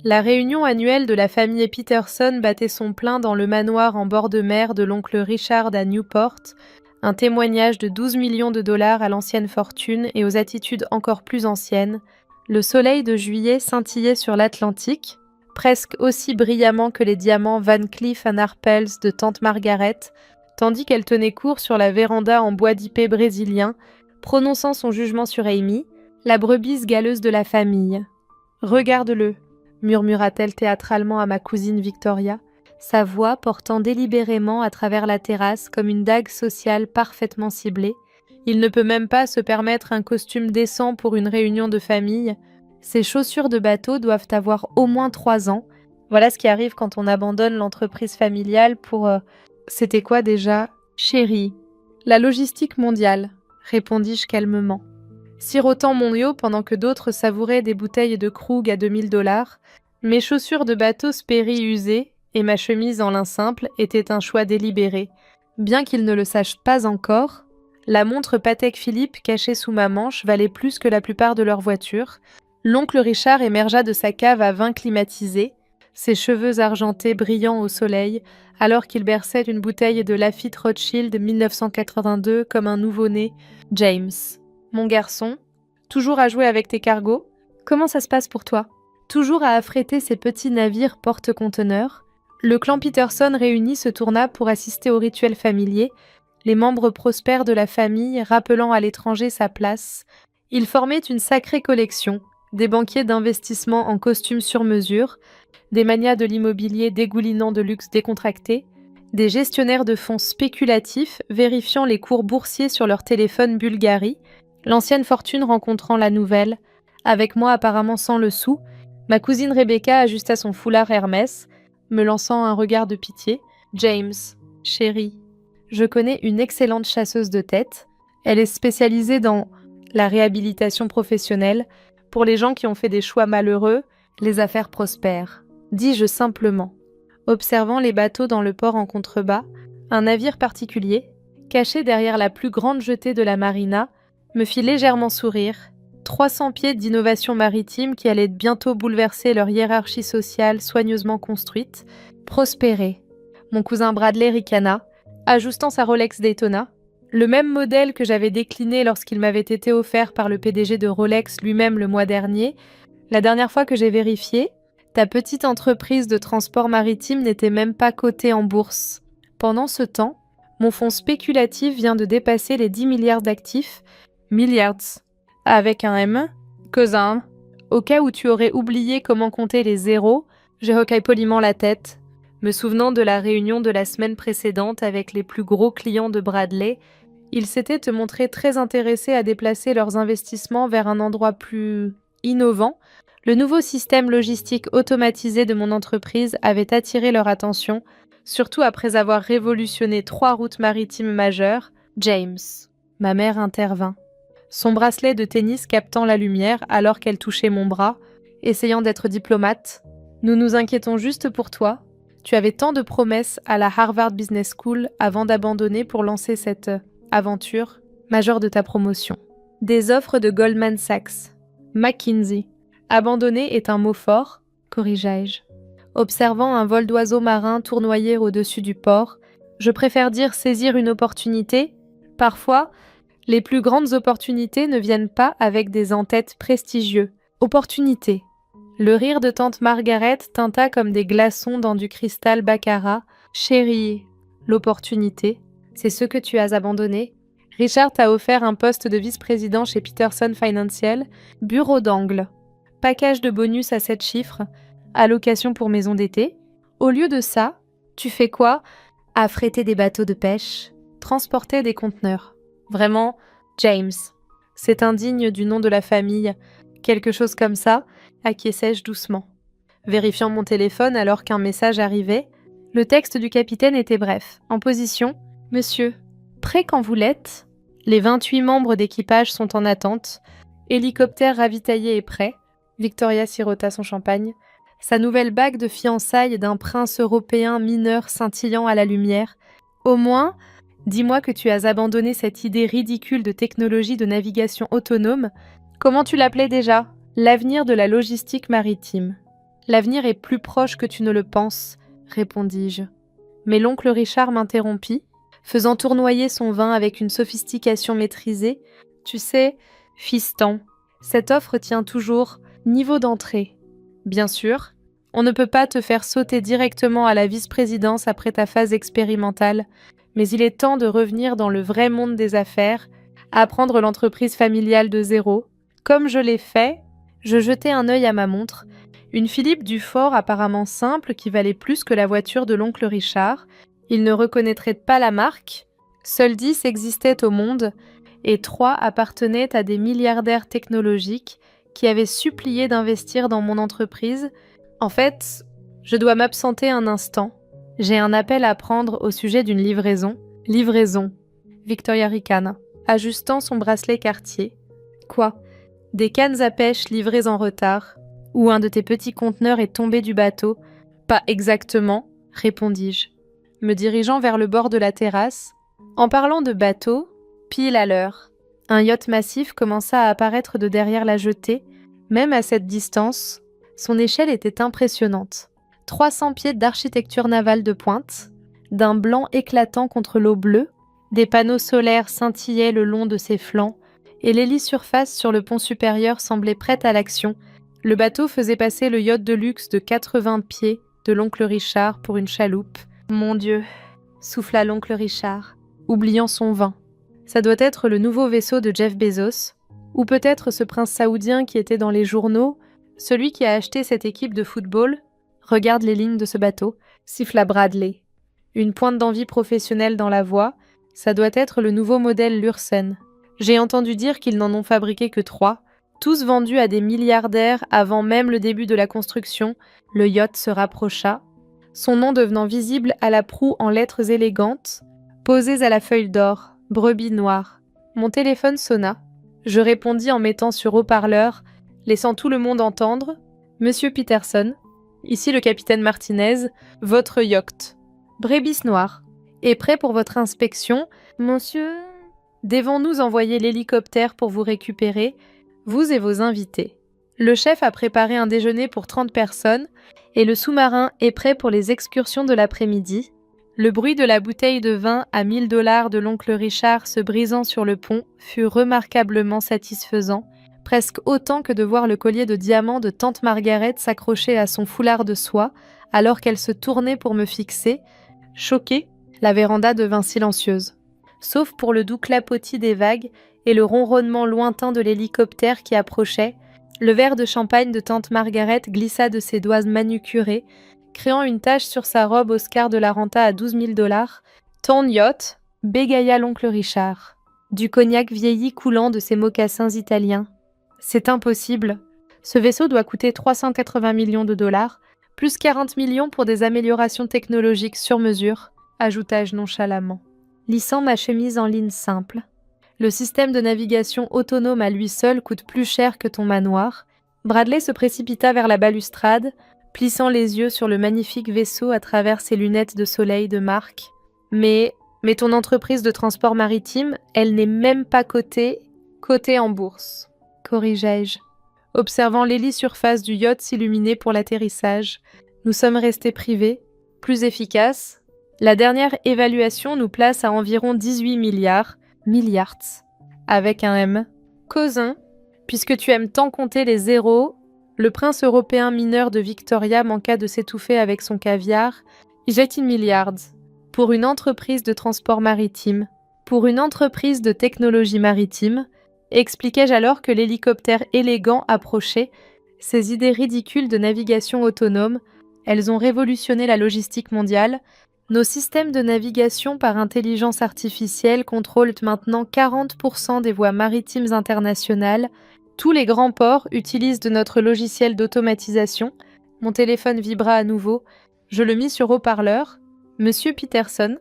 La réunion annuelle de la famille Peterson battait son plein dans le manoir en bord de mer de l'oncle Richard à Newport, un témoignage de 12 millions de dollars à l'ancienne fortune et aux attitudes encore plus anciennes. Le soleil de juillet scintillait sur l'Atlantique, presque aussi brillamment que les diamants Van Cleef & Arpels de tante Margaret, tandis qu'elle tenait court sur la véranda en bois d'ipé brésilien, prononçant son jugement sur Amy, la brebis galeuse de la famille. « Regarde-le », murmura-t-elle théâtralement à ma cousine Victoria, sa voix portant délibérément à travers la terrasse comme une dague sociale parfaitement ciblée. Il ne peut même pas se permettre un costume décent pour une réunion de famille. Ses chaussures de bateau doivent avoir au moins 3 ans. Voilà ce qui arrive quand on abandonne l'entreprise familiale pour... C'était quoi déjà ? Chérie. La logistique mondiale, répondis-je calmement. Sirotant mon yo pendant que d'autres savouraient des bouteilles de Krug à 2000 $, mes chaussures de bateau Sperry usées et ma chemise en lin simple étaient un choix délibéré. Bien qu'ils ne le sachent pas encore, la montre Patek Philippe cachée sous ma manche valait plus que la plupart de leurs voitures. L'oncle Richard émergea de sa cave à vin climatisé, ses cheveux argentés brillant au soleil, alors qu'il berçait une bouteille de Lafite Rothschild 1982 comme un nouveau-né. James. Mon garçon, toujours à jouer avec tes cargos? Comment ça se passe pour toi? Toujours à affréter ces petits navires porte-conteneurs? Le clan Peterson réuni se tourna pour assister au rituel familier, les membres prospères de la famille rappelant à l'étranger sa place. Ils formaient une sacrée collection, des banquiers d'investissement en costumes sur mesure, des manias de l'immobilier dégoulinant de luxe décontracté, des gestionnaires de fonds spéculatifs vérifiant les cours boursiers sur leur téléphone Bulgarie, l'ancienne fortune rencontrant la nouvelle, avec moi apparemment sans le sou. Ma cousine Rebecca ajusta son foulard Hermès, me lançant un regard de pitié. « James, chérie, je connais une excellente chasseuse de tête. Elle est spécialisée dans la réhabilitation professionnelle. Pour les gens qui ont fait des choix malheureux, les affaires prospèrent. » Dis-je simplement, observant les bateaux dans le port en contrebas, un navire particulier, caché derrière la plus grande jetée de la marina, me fit légèrement sourire. 300 pieds d'innovation maritime qui allaient bientôt bouleverser leur hiérarchie sociale soigneusement construite, prospérer. Mon cousin Bradley ricana, ajustant sa Rolex Daytona, le même modèle que j'avais décliné lorsqu'il m'avait été offert par le PDG de Rolex lui-même le mois dernier. La dernière fois que j'ai vérifié, ta petite entreprise de transport maritime n'était même pas cotée en bourse. Pendant ce temps, mon fonds spéculatif vient de dépasser les 10 milliards d'actifs, milliards, avec un M, cousin. Au cas où tu aurais oublié comment compter les zéros, je recaille poliment la tête, me souvenant de la réunion de la semaine précédente avec les plus gros clients de Bradley. Ils s'étaient montrés très intéressés à déplacer leurs investissements vers un endroit plus innovant. Le nouveau système logistique automatisé de mon entreprise avait attiré leur attention, surtout après avoir révolutionné 3 routes maritimes majeures. James. Ma mère intervint, son bracelet de tennis captant la lumière alors qu'elle touchait mon bras, essayant d'être diplomate. Nous nous inquiétons juste pour toi. Tu avais tant de promesses à la Harvard Business School avant d'abandonner pour lancer cette aventure majeure de ta promotion. Des offres de Goldman Sachs, McKinsey. Abandonner est un mot fort, corrigeai-je. Observant un vol d'oiseaux marins tournoyer au-dessus du port, je préfère dire saisir une opportunité. Parfois, les plus grandes opportunités ne viennent pas avec des en-têtes prestigieux. Opportunité. Le rire de tante Margaret tinta comme des glaçons dans du cristal baccarat. Chérie, l'opportunité, c'est ce que tu as abandonné. Richard t'a offert un poste de vice-président chez Peterson Financial, bureau d'angle. Package de bonus à 7 chiffres, allocation pour maison d'été. Au lieu de ça, tu fais quoi? Affréter des bateaux de pêche, transporter des conteneurs. Vraiment, James. C'est indigne du nom de la famille. Quelque chose comme ça, acquiesçai-je doucement. Vérifiant mon téléphone alors qu'un message arrivait, le texte du capitaine était bref. En position, monsieur, prêt quand vous l'êtes. Les 28 membres d'équipage sont en attente. Hélicoptère ravitaillé et prêt. Victoria sirota son champagne. Sa nouvelle bague de fiançailles d'un prince européen mineur scintillant à la lumière. Au moins, dis-moi que tu as abandonné cette idée ridicule de technologie de navigation autonome. Comment tu l'appelais déjà? L'avenir de la logistique maritime. L'avenir est plus proche que tu ne le penses, répondis-je. Mais l'oncle Richard m'interrompit, faisant tournoyer son vin avec une sophistication maîtrisée. Tu sais, fiston, cette offre tient toujours niveau d'entrée. Bien sûr, on ne peut pas te faire sauter directement à la vice-présidence après ta phase expérimentale, mais il est temps de revenir dans le vrai monde des affaires, apprendre l'entreprise familiale de zéro. Comme je l'ai fait, je jetai un œil à ma montre, une Philippe Dufort apparemment simple qui valait plus que la voiture de l'oncle Richard. Il ne reconnaîtrait pas la marque. Seuls 10 existaient au monde et 3 appartenaient à des milliardaires technologiques qui avaient supplié d'investir dans mon entreprise. En fait, je dois m'absenter un instant. J'ai un appel à prendre au sujet d'une livraison. Livraison. Victoria ricane, ajustant son bracelet Cartier. Quoi ? Des cannes à pêche livrées en retard. Ou un de tes petits conteneurs est tombé du bateau. Pas exactement, répondis-je, me dirigeant vers le bord de la terrasse. En parlant de bateau, pile à l'heure, un yacht massif commença à apparaître de derrière la jetée. Même à cette distance, son échelle était impressionnante. 300 pieds d'architecture navale de pointe, d'un blanc éclatant contre l'eau bleue, des panneaux solaires scintillaient le long de ses flancs, et l'hélisurface sur le pont supérieur semblait prête à l'action. Le bateau faisait passer le yacht de luxe de 80 pieds de l'oncle Richard pour une chaloupe. Mon Dieu, souffla l'oncle Richard, oubliant son vin. Ça doit être le nouveau vaisseau de Jeff Bezos, ou peut-être ce prince saoudien qui était dans les journaux, celui qui a acheté cette équipe de football. Regarde les lignes de ce bateau, siffla Bradley. Une pointe d'envie professionnelle dans la voix, ça doit être le nouveau modèle Lursen. J'ai entendu dire qu'ils n'en ont fabriqué que 3, tous vendus à des milliardaires avant même le début de la construction. Le yacht se rapprocha, son nom devenant visible à la proue en lettres élégantes, posées à la feuille d'or, brebis noire. Mon téléphone sonna. Je répondis en mettant sur haut-parleur, laissant tout le monde entendre. « Monsieur Peterson, ici le capitaine Martinez, votre yacht. Brebis noire. Est prêt pour votre inspection, monsieur ? Devons-nous envoyer l'hélicoptère pour vous récupérer, vous et vos invités. Le chef a préparé un déjeuner pour 30 personnes et le sous-marin est prêt pour les excursions de l'après-midi. » Le bruit de la bouteille de vin à 1000 $ de l'oncle Richard se brisant sur le pont fut remarquablement satisfaisant, presque autant que de voir le collier de diamants de tante Margaret s'accrocher à son foulard de soie alors qu'elle se tournait pour me fixer. Choquée, la véranda devint silencieuse, sauf pour le doux clapotis des vagues et le ronronnement lointain de l'hélicoptère qui approchait. Le verre de champagne de tante Margaret glissa de ses doigts manucurés, créant une tache sur sa robe Oscar de la Renta à 12 000 $. Ton yacht, bégaya l'oncle Richard, du cognac vieilli coulant de ses mocassins italiens. C'est impossible. Ce vaisseau doit coûter 380 millions de $, plus 40 millions pour des améliorations technologiques sur mesure, ajoutai-je nonchalamment, lissant ma chemise en ligne simple. Le système de navigation autonome à lui seul coûte plus cher que ton manoir. Bradley se précipita vers la balustrade, plissant les yeux sur le magnifique vaisseau à travers ses lunettes de soleil de marque. Mais ton entreprise de transport maritime, elle n'est même pas cotée en bourse, corrigeai-je, observant l'hélisurface du yacht s'illuminer pour l'atterrissage. Nous sommes restés privés, plus efficaces. La dernière évaluation nous place à environ 18 milliards, avec un M. Cousin, puisque tu aimes tant compter les zéros, le prince européen mineur de Victoria manqua de s'étouffer avec son caviar. 18 milliards. Pour une entreprise de transport maritime, pour une entreprise de technologie maritime, expliquai-je alors que l'hélicoptère élégant approchait. Ces idées ridicules de navigation autonome, elles ont révolutionné la logistique mondiale. Nos systèmes de navigation par intelligence artificielle contrôlent maintenant 40% des voies maritimes internationales. Tous les grands ports utilisent de notre logiciel d'automatisation. Mon téléphone vibra à nouveau. Je le mis sur haut-parleur. Monsieur Peterson,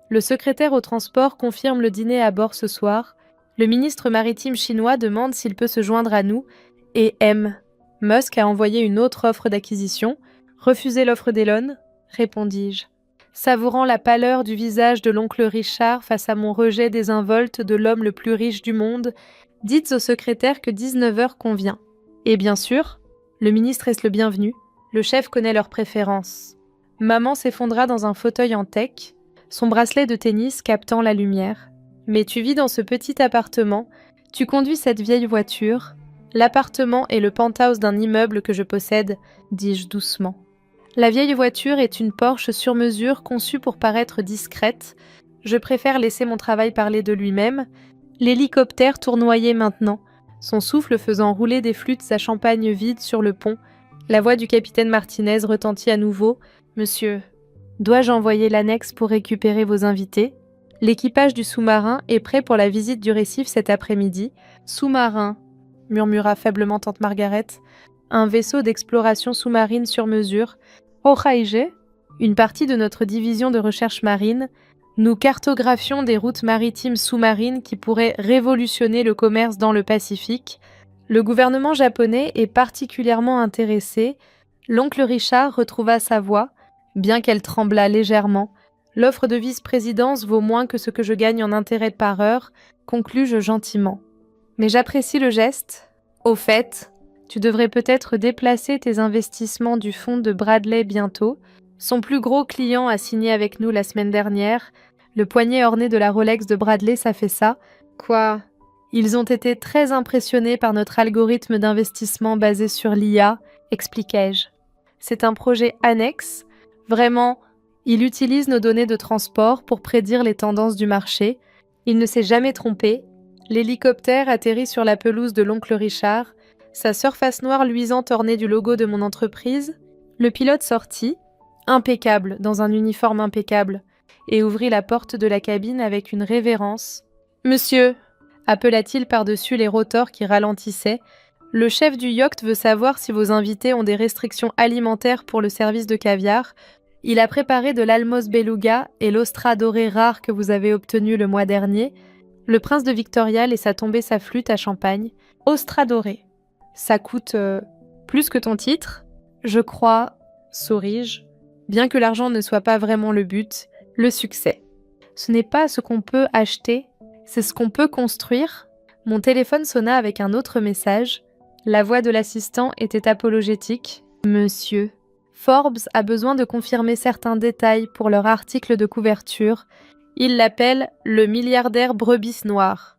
le secrétaire au transport confirme le dîner à bord ce soir. Le ministre maritime chinois demande s'il peut se joindre à nous. Et M. Musk a envoyé une autre offre d'acquisition. Refusez l'offre d'Elon, répondis-je, savourant la pâleur du visage de l'oncle Richard face à mon rejet désinvolte de l'homme le plus riche du monde. Dites au secrétaire que 19 h convient. Et bien sûr, le ministre est le bienvenu. Le chef connaît leurs préférences. Maman s'effondra dans un fauteuil en teck, son bracelet de tennis captant la lumière. Mais tu vis dans ce petit appartement, tu conduis cette vieille voiture. L'appartement est le penthouse d'un immeuble que je possède, dis-je doucement. La vieille voiture est une Porsche sur mesure conçue pour paraître discrète. Je préfère laisser mon travail parler de lui-même. L'hélicoptère tournoyait maintenant, son souffle faisant rouler des flûtes à champagne vides sur le pont. La voix du capitaine Martinez retentit à nouveau. « Monsieur, dois-je envoyer l'annexe pour récupérer vos invités ? L'équipage du sous-marin est prêt pour la visite du récif cet après-midi. Sous-marin, murmura faiblement tante Margaret. Un vaisseau d'exploration sous-marine sur mesure. Ohaije, une partie de notre division de recherche marine. Nous cartographions des routes maritimes sous-marines qui pourraient révolutionner le commerce dans le Pacifique. Le gouvernement japonais est particulièrement intéressé. L'oncle Richard retrouva sa voix, bien qu'elle tremblât légèrement. L'offre de vice-présidence vaut moins que ce que je gagne en intérêt par heure, conclus-je gentiment. Mais j'apprécie le geste. Au fait, tu devrais peut-être déplacer tes investissements du fonds de Bradley bientôt. Son plus gros client a signé avec nous la semaine dernière. Le poignet orné de la Rolex de Bradley, ça fait ça. Quoi ? Ils ont été très impressionnés par notre algorithme d'investissement basé sur l'IA, expliquai-je. C'est un projet annexe. Vraiment, il utilise nos données de transport pour prédire les tendances du marché. Il ne s'est jamais trompé. L'hélicoptère atterrit sur la pelouse de l'oncle Richard, sa surface noire luisante ornée du logo de mon entreprise. Le pilote sortit, impeccable, dans un uniforme impeccable, et ouvrit la porte de la cabine avec une révérence. « Monsieur !» appela-t-il par-dessus les rotors qui ralentissaient. « Le chef du yacht veut savoir si vos invités ont des restrictions alimentaires pour le service de caviar. Il a préparé de l'Almos Beluga et l'Ostra doré rare que vous avez obtenu le mois dernier. » Le prince de Victoria laissa tomber sa flûte à champagne. « Ostra doré. Ça coûte plus que ton titre ? Je crois, souris-je, bien que l'argent ne soit pas vraiment le but, le succès. Ce n'est pas ce qu'on peut acheter, c'est ce qu'on peut construire. » Mon téléphone sonna avec un autre message. La voix de l'assistant était apologétique. « Monsieur, Forbes a besoin de confirmer certains détails pour leur article de couverture. Il l'appelle le milliardaire brebis noir.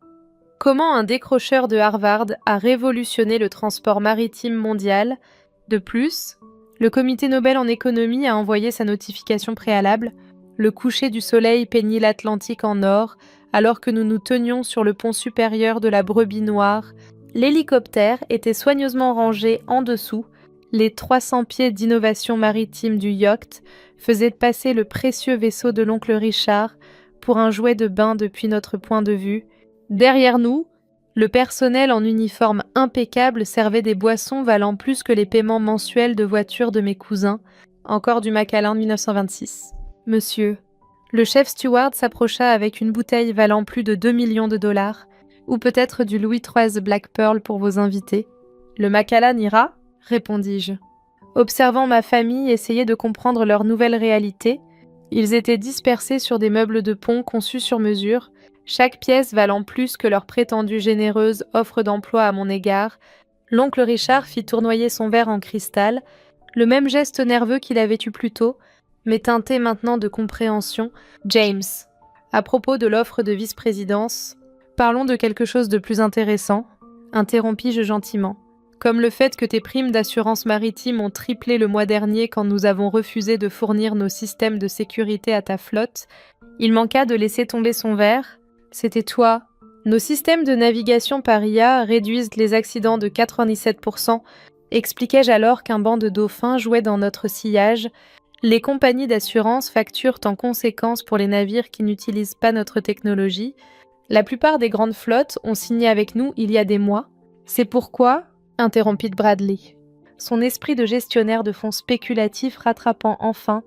Comment un décrocheur de Harvard a révolutionné le transport maritime mondial. De plus, le comité Nobel en économie a envoyé sa notification préalable. Le coucher du soleil peignit l'Atlantique en or, alors que nous nous tenions sur le pont supérieur de la Brebis Noire. L'hélicoptère était soigneusement rangé en dessous. Les 300 pieds d'innovation maritime du yacht faisaient passer le précieux vaisseau de l'oncle Richard pour un jouet de bain depuis notre point de vue. Derrière nous, le personnel en uniforme impeccable servait des boissons valant plus que les paiements mensuels de voitures de mes cousins, encore du Macallan 1926. « Monsieur, le chef steward s'approcha avec une bouteille valant plus de 2 millions de dollars, ou peut-être du Louis XIII Black Pearl pour vos invités. Le Macallan ira ?» répondis-je. Observant ma famille essayer de comprendre leur nouvelle réalité, ils étaient dispersés sur des meubles de pont conçus sur mesure, chaque pièce valant plus que leur prétendue généreuse offre d'emploi à mon égard. L'oncle Richard fit tournoyer son verre en cristal, le même geste nerveux qu'il avait eu plus tôt, mais teinté maintenant de compréhension. « James, à propos de l'offre de vice-présidence, parlons de quelque chose de plus intéressant, » interrompis-je gentiment. Comme le fait que tes primes d'assurance maritime ont triplé le mois dernier quand nous avons refusé de fournir nos systèmes de sécurité à ta flotte, il manqua de laisser tomber son verre. C'était toi. Nos systèmes de navigation par IA réduisent les accidents de 97%, expliquai-je alors qu'un banc de dauphins jouait dans notre sillage. Les compagnies d'assurance facturent en conséquence pour les navires qui n'utilisent pas notre technologie. La plupart des grandes flottes ont signé avec nous il y a des mois. C'est pourquoi, interrompit Bradley, son esprit de gestionnaire de fonds spéculatifs rattrapant enfin,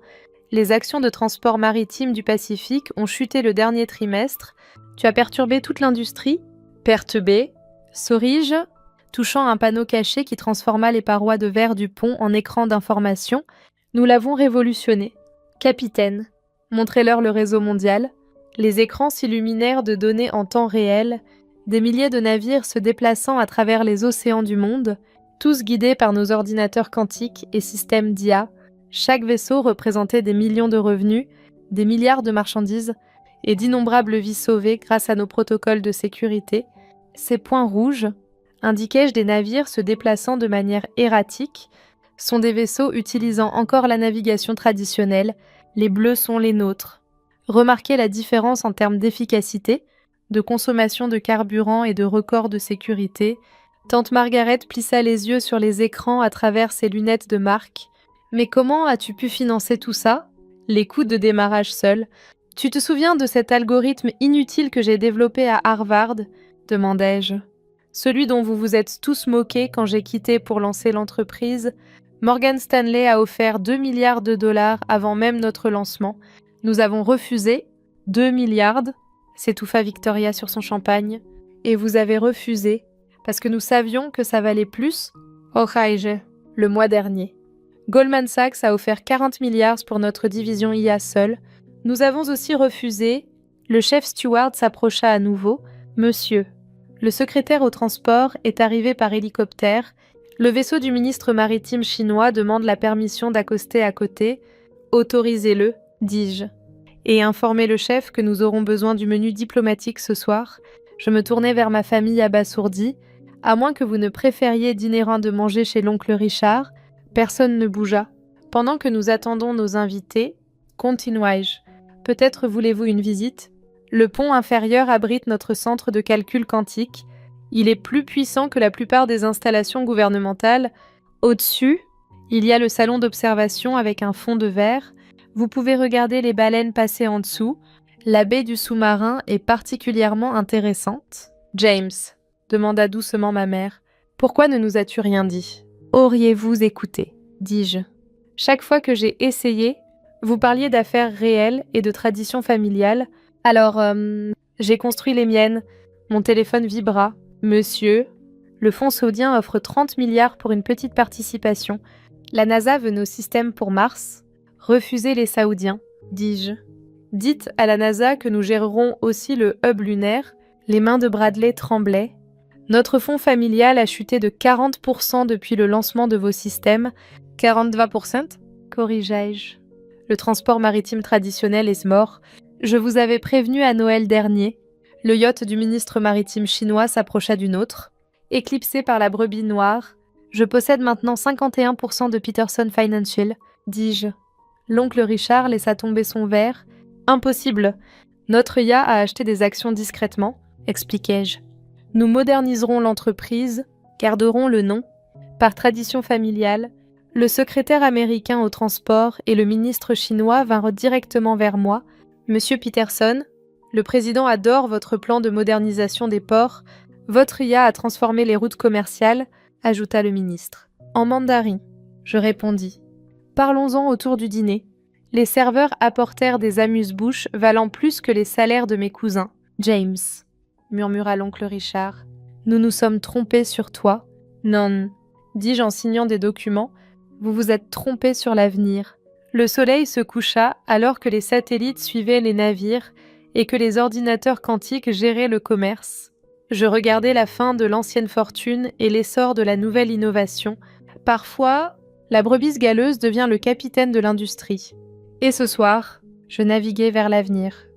les actions de transport maritime du Pacifique ont chuté le dernier trimestre. Tu as perturbé toute l'industrie ? Perturbé, souris-je, touchant un panneau caché qui transforma les parois de verre du pont en écran d'information. Nous l'avons révolutionné. Capitaine, montrez-leur le réseau mondial. Les écrans s'illuminèrent de données en temps réel, des milliers de navires se déplaçant à travers les océans du monde. Tous guidés par nos ordinateurs quantiques et systèmes d'IA, chaque vaisseau représentait des millions de revenus, des milliards de marchandises et d'innombrables vies sauvées grâce à nos protocoles de sécurité. Ces points rouges, indiquais-je des navires se déplaçant de manière erratique, sont des vaisseaux utilisant encore la navigation traditionnelle, les bleus sont les nôtres. Remarquez la différence en termes d'efficacité, de consommation de carburant et de records de sécurité. Tante Margaret plissa les yeux sur les écrans à travers ses lunettes de marque. « Mais comment as-tu pu financer tout ça ?» Les coûts de démarrage seuls. « Tu te souviens de cet algorithme inutile que j'ai développé à Harvard ?» demandai-je. « Celui dont vous vous êtes tous moqués quand j'ai quitté pour lancer l'entreprise. Morgan Stanley a offert 2 milliards de dollars avant même notre lancement. Nous avons refusé. 2 milliards ?» s'étouffa Victoria sur son champagne. « Et vous avez refusé parce que nous savions que ça valait plus ?» le mois dernier. Goldman Sachs a offert 40 milliards pour notre division IA seule. Nous avons aussi refusé. Le chef steward s'approcha à nouveau. « Monsieur, le secrétaire au transport est arrivé par hélicoptère. Le vaisseau du ministre maritime chinois demande la permission d'accoster à côté. Autorisez-le, dis-je. Et informez le chef que nous aurons besoin du menu diplomatique ce soir. » Je me tournai vers ma famille abasourdie. « À moins que vous ne préfériez dîner de manger chez l'oncle Richard. » Personne ne bougea. Pendant que nous attendons nos invités, continuai-je. Peut-être voulez-vous une visite ? Le pont inférieur abrite notre centre de calcul quantique. Il est plus puissant que la plupart des installations gouvernementales. Au-dessus, il y a le salon d'observation avec un fond de verre. Vous pouvez regarder les baleines passer en dessous. La baie du sous-marin est particulièrement intéressante. « James, » demanda doucement ma mère, « pourquoi ne nous as-tu rien dit ? Auriez-vous écouté ?» dis-je. Chaque fois que j'ai essayé, vous parliez d'affaires réelles et de traditions familiales. Alors, j'ai construit les miennes. Mon téléphone vibra. « Monsieur, le fonds saoudien offre 30 milliards pour une petite participation. La NASA veut nos systèmes pour Mars. Refusez les Saoudiens, dis-je. Dites à la NASA que nous gérerons aussi le hub lunaire. » Les mains de Bradley tremblaient. « Notre fonds familial a chuté de 40% depuis le lancement de vos systèmes. » 42%, corrigeai-je. Le transport maritime traditionnel est mort. Je vous avais prévenu à Noël dernier. Le yacht du ministre maritime chinois s'approcha du nôtre. Éclipsé par la brebis noire, je possède maintenant 51% de Peterson Financial, dis-je. L'oncle Richard laissa tomber son verre. Impossible. Notre IA a acheté des actions discrètement, expliquai-je. Nous moderniserons l'entreprise, garderons le nom. Par tradition familiale, le secrétaire américain au transport et le ministre chinois vinrent directement vers moi. « Monsieur Peterson, le président adore votre plan de modernisation des ports. Votre IA a transformé les routes commerciales, » ajouta le ministre. « En mandarin, » je répondis. « Parlons-en autour du dîner. » Les serveurs apportèrent des amuse-bouches valant plus que les salaires de mes cousins. « James, » murmura l'oncle Richard, « nous nous sommes trompés sur toi. »« Non, » dis-je en signant des documents, « vous vous êtes trompé sur l'avenir. » Le soleil se coucha alors que les satellites suivaient les navires et que les ordinateurs quantiques géraient le commerce. Je regardais la fin de l'ancienne fortune et l'essor de la nouvelle innovation. Parfois, la brebis galeuse devient le capitaine de l'industrie. Et ce soir, je naviguais vers l'avenir.